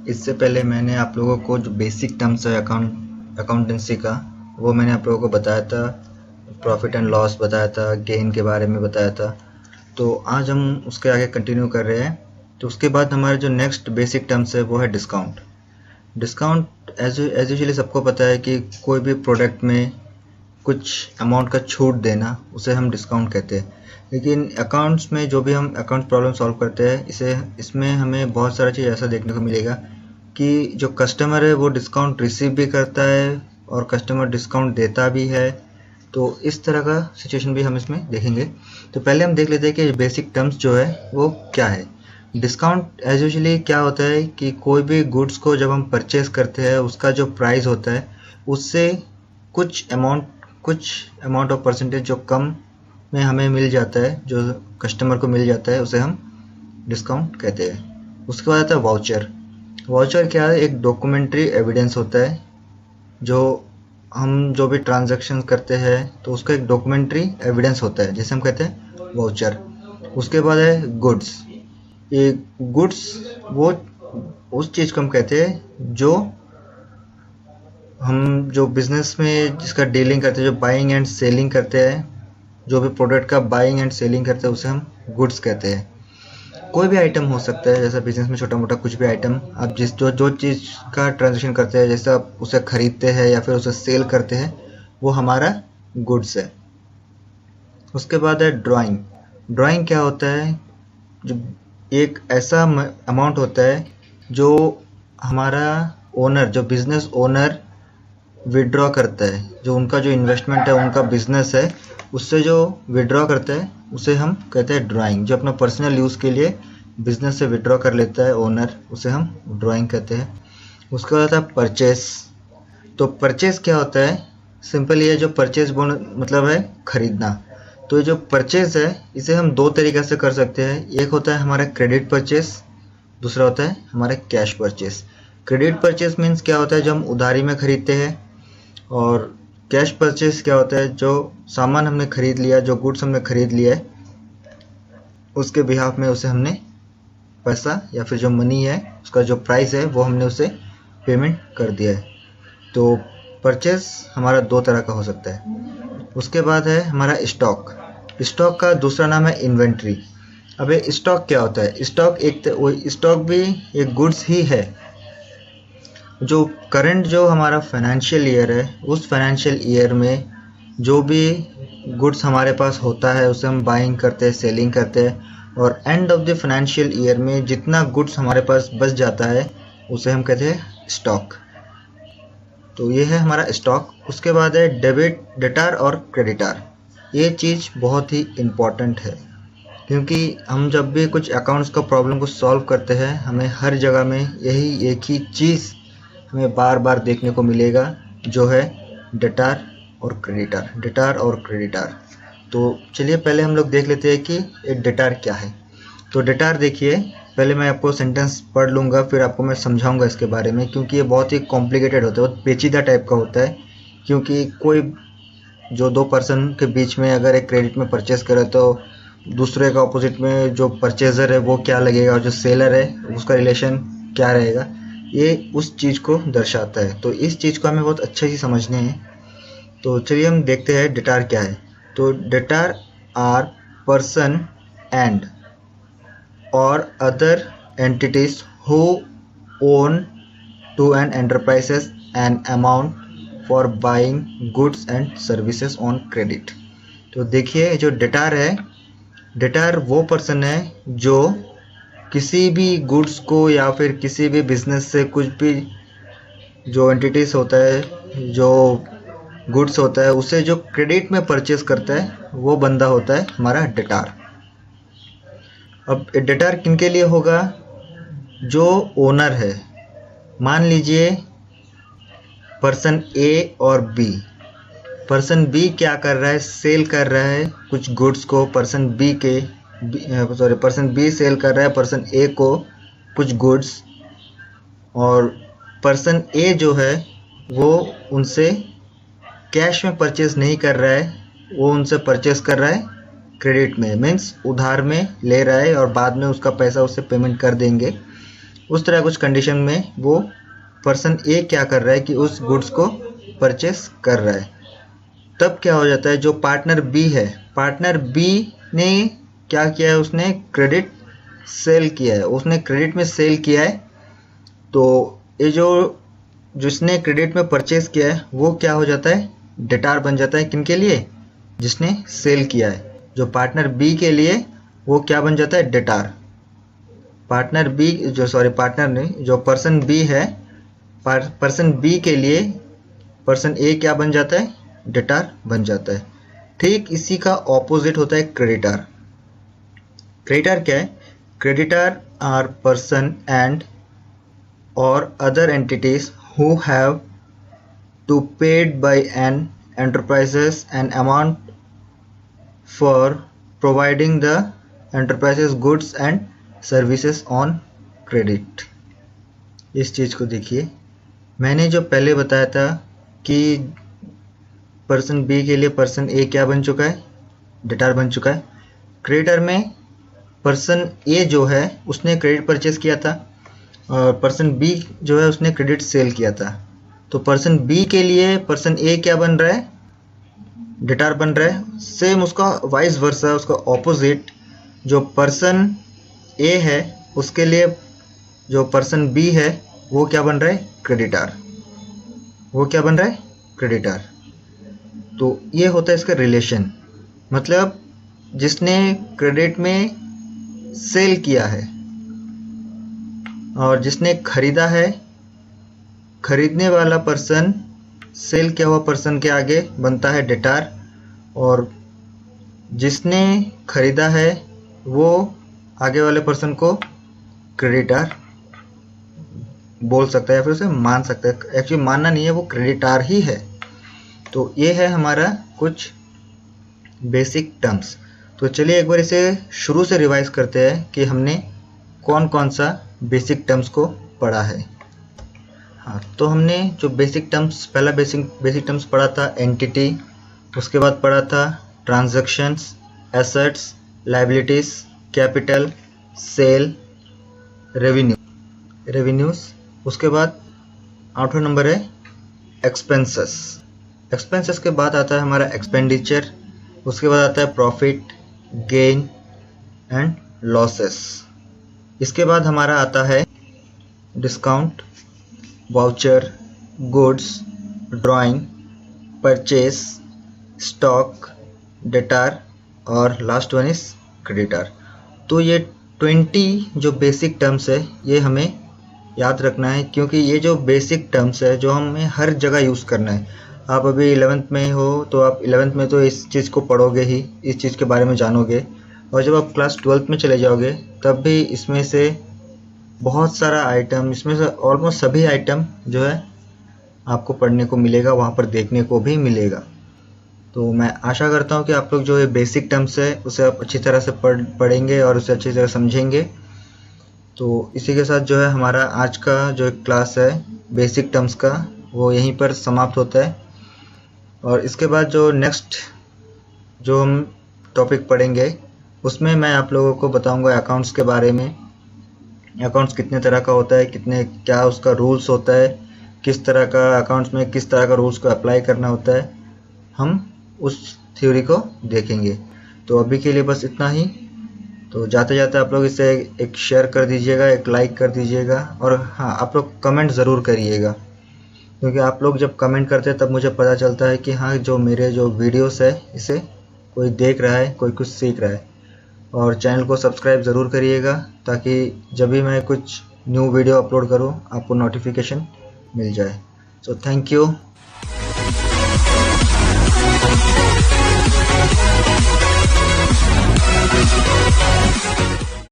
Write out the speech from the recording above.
इससे पहले मैंने आप लोगों को जो बेसिक टर्म्स है अकाउंटेंसी का वो मैंने आप लोगों को बताया था, प्रॉफिट एंड लॉस बताया था, गेन के बारे में बताया था। तो आज हम उसके आगे कंटिन्यू कर रहे हैं। तो उसके बाद हमारे जो नेक्स्ट बेसिक टर्म्स है वो है डिस्काउंट। डिस्काउंट एज यूजुअली सबको पता है कि कोई भी प्रोडक्ट में कुछ अमाउंट का छूट देना, उसे हम डिस्काउंट कहते हैं। लेकिन अकाउंट्स में जो भी हम अकाउंट प्रॉब्लम सॉल्व करते हैं इसमें हमें बहुत सारा चीज़ ऐसा देखने को मिलेगा कि जो कस्टमर है वो डिस्काउंट रिसीव भी करता है और कस्टमर डिस्काउंट देता भी है। तो इस तरह का सिचुएशन भी हम इसमें देखेंगे। तो पहले हम देख लेते हैं कि बेसिक टर्म्स जो है वो क्या है। डिस्काउंट एज यूजुअली क्या होता है कि कोई भी गुड्स को जब हम परचेज करते हैं उसका जो प्राइस होता है उससे कुछ अमाउंट ऑफ परसेंटेज जो कम में हमें मिल जाता है, जो कस्टमर को मिल जाता है, उसे हम डिस्काउंट कहते हैं। उसके बाद आता है वाउचर। वाउचर क्या है? एक डॉक्यूमेंट्री एविडेंस होता है। जो भी ट्रांजैक्शन करते हैं तो उसका एक डॉक्यूमेंट्री एविडेंस होता है, जैसे हम कहते हैं वाउचर। उसके बाद है गुड्स। ये गुड्स वो उस चीज़ को हम कहते हैं जो बिजनेस में जिसका डीलिंग करते हैं, जो बाइंग एंड सेलिंग करते हैं, जो भी प्रोडक्ट का बाइंग एंड सेलिंग करते हैं उसे हम गुड्स कहते हैं। कोई भी आइटम हो सकता है, जैसा बिजनेस में छोटा मोटा कुछ भी आइटम आप जो चीज़ का ट्रांजेक्शन करते हैं, जैसे आप उसे खरीदते हैं या फिर उसे सेल करते हैं, वो हमारा गुड्स है। उसके बाद है ड्राइंग। ड्राइंग क्या होता है? जो एक ऐसा अमाउंट होता है जो हमारा ओनर, जो बिजनेस ओनर विड्रॉ करता है, जो उनका जो इन्वेस्टमेंट है, उनका बिजनेस है, उससे जो विड्रॉ करता है उसे हम कहते हैं ड्राइंग। जो अपना पर्सनल यूज़ के लिए बिजनेस से विड्रॉ कर लेता है ओनर, उसे हम ड्राइंग कहते हैं। उसके बाद आता है परचेस। तो परचेस क्या होता है? सिंपल ये जो परचेस मतलब है खरीदना। तो ये जो परचेस है इसे हम दो तरीके से कर सकते हैं। एक होता है हमारा क्रेडिट परचेस, दूसरा होता है हमारा cash purchase. Credit purchase means क्या होता है? जो हम उधारी में खरीदते हैं। और कैश परचेस क्या होता है? जो सामान हमने खरीद लिया, जो गुड्स हमने खरीद लिया है, उसके बिहाफ में उसे हमने पैसा या फिर जो मनी है, उसका जो प्राइस है, वो हमने उसे पेमेंट कर दिया है। तो परचेस हमारा दो तरह का हो सकता है। उसके बाद है हमारा स्टॉक। स्टॉक का दूसरा नाम है इन्वेंट्री। अब ये स्टॉक क्या होता है? स्टॉक भी एक गुड्स ही है। जो करंट जो हमारा फाइनेंशियल ईयर है, उस फाइनेंशियल ईयर में जो भी गुड्स हमारे पास होता है उसे हम बाइंग करते हैं, सेलिंग करते हैं, और end of the financial year में जितना गुड्स हमारे पास बच जाता है उसे हम कहते हैं स्टॉक। तो ये है हमारा स्टॉक। उसके बाद है डेटार और क्रेडिटार। ये चीज़ बहुत ही इम्पॉर्टेंट है, क्योंकि हम जब भी कुछ अकाउंट्स का प्रॉब्लम को सॉल्व करते हैं, हमें हर जगह में यही एक ही चीज़ हमें बार बार देखने को मिलेगा, जो है डेटार और क्रेडिटार। तो चलिए पहले हम लोग देख लेते हैं कि एक डेटार क्या है। तो डेटार देखिए, पहले मैं आपको सेंटेंस पढ़ लूँगा, फिर आपको मैं समझाऊंगा इसके बारे में, क्योंकि ये बहुत ही कॉम्प्लिकेटेड होता है, बहुत पेचीदा टाइप का होता है। क्योंकि कोई जो दो पर्सन के बीच में अगर एक क्रेडिट में परचेस करे तो दूसरे का ऑपोजिट में जो परचेजर है वो क्या लगेगा और जो सेलर है उसका रिलेशन क्या रहेगा, ये उस चीज़ को दर्शाता है। तो इस चीज़ को हमें बहुत अच्छे से समझने हैं। तो चलिए हम देखते हैं डेटार क्या है। तो डेटार आर पर्सन एंड और other entities who owe to an enterprises an amount for buying goods and services on credit. तो देखिए जो डेटार है, डेटार वो पर्सन है जो किसी भी गुड्स को या फिर किसी भी बिजनेस से कुछ भी जो एंटिटीज होता है, जो गुड्स होता है, उसे जो क्रेडिट में परचेस करता है, वो बंदा होता है हमारा डेटार। अब डेटार किनके लिए होगा? जो ओनर है। मान लीजिए पर्सन ए और बी। पर्सन बी क्या कर रहा है? सेल कर रहा है कुछ गुड्स को पर्सन बी सेल कर रहा है पर्सन ए को कुछ गुड्स, और पर्सन ए जो है वो उनसे कैश में परचेस नहीं कर रहा है, वो उनसे परचेस कर रहा है क्रेडिट में, मीन्स उधार में ले रहा है और बाद में उसका पैसा उससे पेमेंट कर देंगे। उस तरह कुछ कंडीशन में वो पर्सन ए क्या कर रहा है कि उस गुड्स को परचेस कर रहा है। तब क्या हो जाता है, जो पार्टनर बी है, पार्टनर बी ने क्या किया है, उसने क्रेडिट सेल किया है, उसने क्रेडिट में सेल किया है। तो ये जो जिसने क्रेडिट में परचेस किया है वो क्या हो जाता है, डेटार बन जाता है। किनके लिए, जिसने सेल किया है। जो पार्टनर बी के लिए वो क्या बन जाता है, डेटार। पार्टनर बी पार्टनर नहीं, जो पर्सन बी है, पर्सन बी के लिए पर्सन ए क्या बन जाता है, डेटार बन जाता है। ठीक इसी का ऑपोजिट होता है क्रेडिटर। क्रेडिटर क्या है, क्रेडिटर आर पर्सन एंड और other entities who have to paid by an enterprises an amount for providing the enterprises goods and services on credit। इस चीज़ को देखिए, मैंने जो पहले बताया था कि पर्सन बी के लिए पर्सन ए क्या बन चुका है, डेटार बन चुका है। क्रेडिटर में पर्सन ए जो है उसने क्रेडिट परचेस किया था और पर्सन बी जो है उसने क्रेडिट सेल किया था। तो पर्सन बी के लिए पर्सन ए क्या बन रहा है, डेटार बन रहा है। सेम उसका वाइस वर्सा, उसका ऑपोजिट जो पर्सन ए है उसके लिए जो पर्सन बी है वो क्या बन रहा है, क्रेडिटर। वो क्या बन रहा है, क्रेडिटर। तो ये होता है इसका रिलेशन, मतलब जिसने क्रेडिट में सेल किया है और जिसने खरीदा है, खरीदने वाला पर्सन सेल किया हुआ पर्सन के आगे बनता है डेटार, और जिसने खरीदा है वो आगे वाले पर्सन को क्रेडिटर बोल सकता है या फिर उसे मान सकता है। एक्चुअली मानना नहीं है, वो क्रेडिटर ही है। तो ये है हमारा कुछ बेसिक टर्म्स। तो चलिए एक बार इसे शुरू से रिवाइज करते हैं कि हमने कौन कौन सा बेसिक टर्म्स को पढ़ा है। हाँ, तो हमने जो बेसिक टर्म्स, पहला बेसिक टर्म्स पढ़ा था एंटिटी, उसके बाद पढ़ा था transactions, assets, liabilities, capital, sale, revenues. उसके बाद 8वां नंबर है एक्सपेंसेस। एक्सपेंसेस के बाद आता है हमारा एक्सपेंडिचर, उसके बाद आता है प्रॉफिट, गेन एंड लॉसेस। इसके बाद हमारा आता है discount, voucher, goods, drawing, purchase, stock, debtor और लास्ट वन इज क्रेडिटर। तो ये 20 जो बेसिक टर्म्स है ये हमें याद रखना है, क्योंकि ये जो बेसिक टर्म्स है जो हमें हर जगह यूज़ करना है। आप अभी 11th में हो तो आप 11th में तो इस चीज़ को पढ़ोगे ही, इस चीज़ के बारे में जानोगे, और जब आप क्लास 12th में चले जाओगे तब भी इसमें से बहुत सारा आइटम, इसमें से ऑलमोस्ट सभी आइटम जो है आपको पढ़ने को मिलेगा, वहाँ पर देखने को भी मिलेगा। तो मैं आशा करता हूँ कि आप लोग जो ये बेसिक टर्म्स है उसे आप अच्छी तरह से पढ़ेंगे और उसे अच्छी तरह समझेंगे। तो इसी के साथ जो है हमारा आज का जो क्लास है बेसिक टर्म्स का वो यहीं पर समाप्त होता है। और इसके बाद जो नेक्स्ट जो हम टॉपिक पढ़ेंगे उसमें मैं आप लोगों को बताऊंगा अकाउंट्स के बारे में। अकाउंट्स कितने तरह का होता है, क्या उसका रूल्स होता है, किस तरह का अकाउंट्स में किस तरह का रूल्स को अप्लाई करना होता है, हम उस थ्योरी को देखेंगे। तो अभी के लिए बस इतना ही। तो जाते जाते आप लोग इसे एक शेयर कर दीजिएगा, एक लाइक कर दीजिएगा, और हाँ, आप लोग कमेंट ज़रूर करिएगा, क्योंकि आप लोग जब कमेंट करते हैं तब मुझे पता चलता है कि हाँ, जो मेरे जो वीडियोस है इसे कोई देख रहा है, कोई कुछ सीख रहा है। और चैनल को सब्सक्राइब ज़रूर करिएगा ताकि जब भी मैं कुछ न्यू वीडियो अपलोड करूँ आपको नोटिफिकेशन मिल जाए। So thank you.